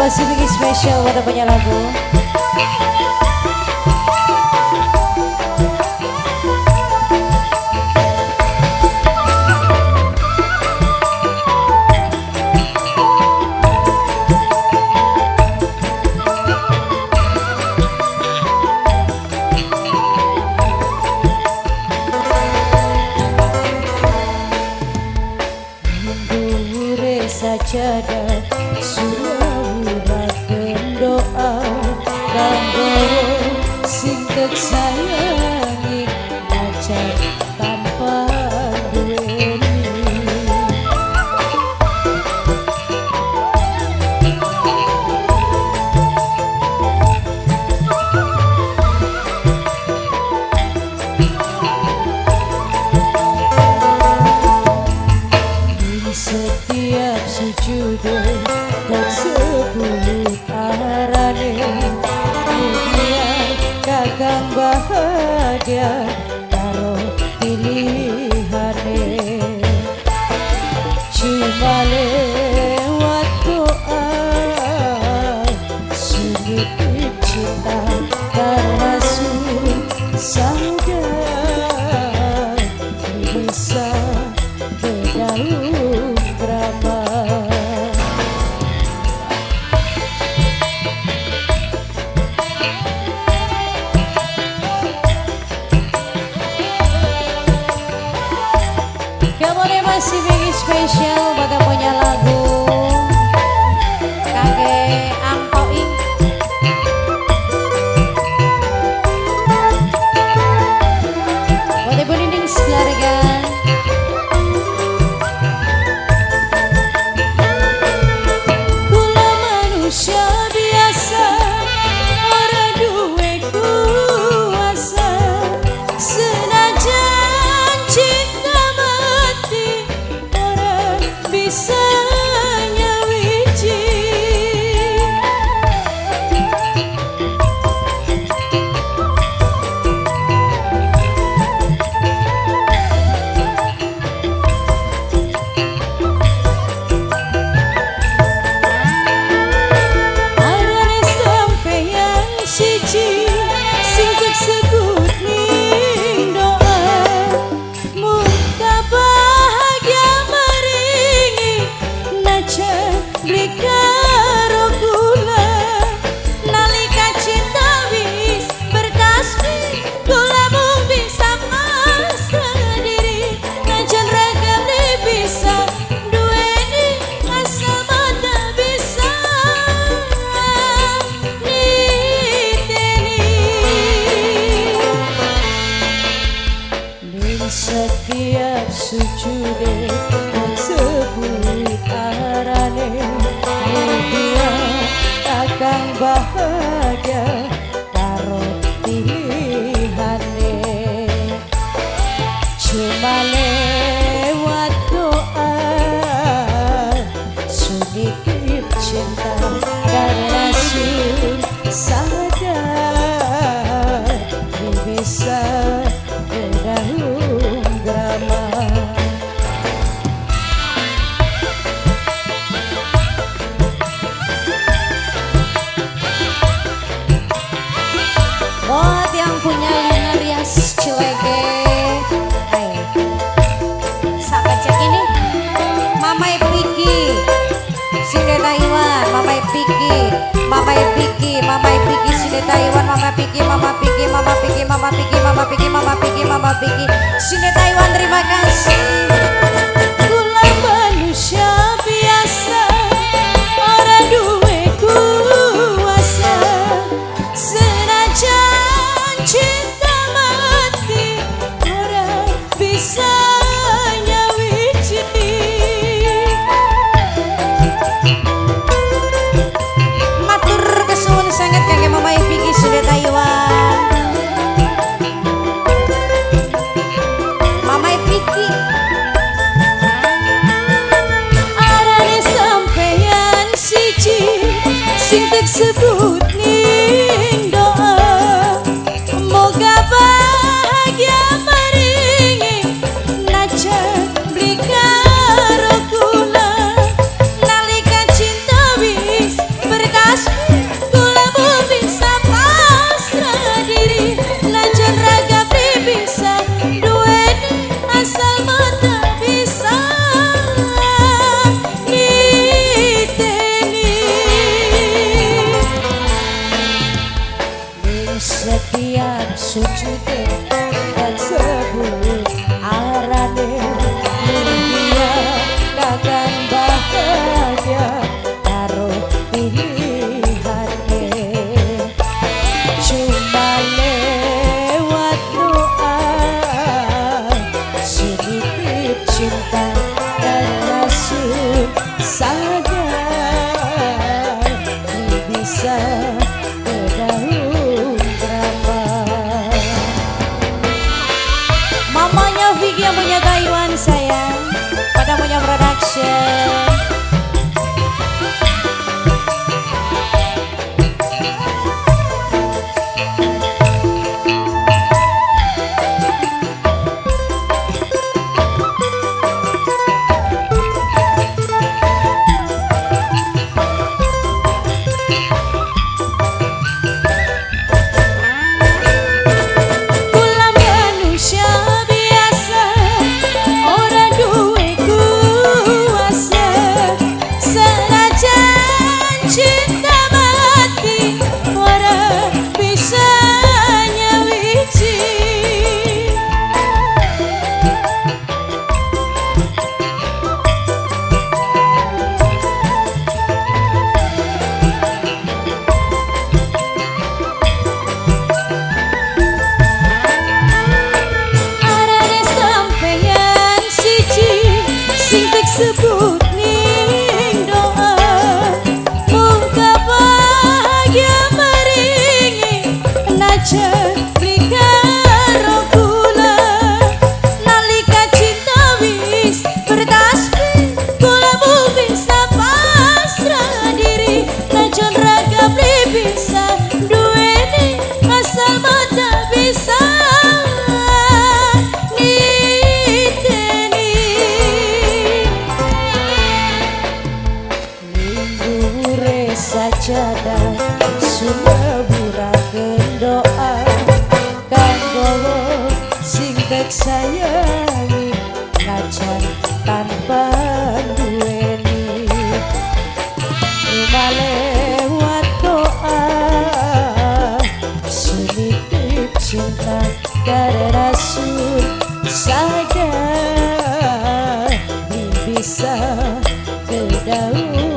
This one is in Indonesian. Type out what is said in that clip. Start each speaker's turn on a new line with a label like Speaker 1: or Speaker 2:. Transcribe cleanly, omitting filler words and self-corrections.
Speaker 1: masih bikin spesial pada punya lagu. Sajadah surah doa kanggo sing sayangi pacar tanpa duweni. Setiap sujud dan sebut arane dunia kakang bahagia karo pilihane. Cuma lewat doa sujud cinta karena sadar bisa berdaun drama. Gak boleh masih bikin spesial pada punya lagu kakek Angkoing. Buat ibu Nining sekeluarga. Setiap sujud dan sebut arane dia akan bahagia karo pilihane. Cuma lewat doa sedikit cinta karena sadar bisa berdaun drama. Buat yang punya Lina Rias Cilege, ayo sampai cek ini Mama Piki Sinde Taiwan, Mama Piki, Mama Piki, Mama Piki Sinde Taiwan, Mama Piki, Mama Piki, Mama Piki, Mama Piki, Mama Piki, Mama Piki, Mama Piki Sinde Taiwan. Terima kasih. Kula manusia biasa ora duwe kuasa, senajan cinta mati ora bisa nyawiji. Matur kesuwun sangat kangge Mama Piki Sinde Taiwan. Mama Piki arane sampeyan siji sing tersebut ning doa moga bahagia maringi najan beli karo kula nalika cinta wis berkah. sujude dan sebut arane mulia dagang bahagia karo pilihane cuma lewat doa sedikit cinta dan rasul saja bisa berdaun drama. Mamanya Vicky yang punya Taiwan sayang, pada punya production. Sebut ning doa muga bahagia maringi najan rikaro kula nalika cinta wis bertasbih kula mu bisa pasrah diri najan raga bisa duweni asal mata bisa sajadah sumeburakeun doa kanggo sing tek sayangi najan tanpa duweni lewat doa sedikit cinta dari rasul saja bisa berdaun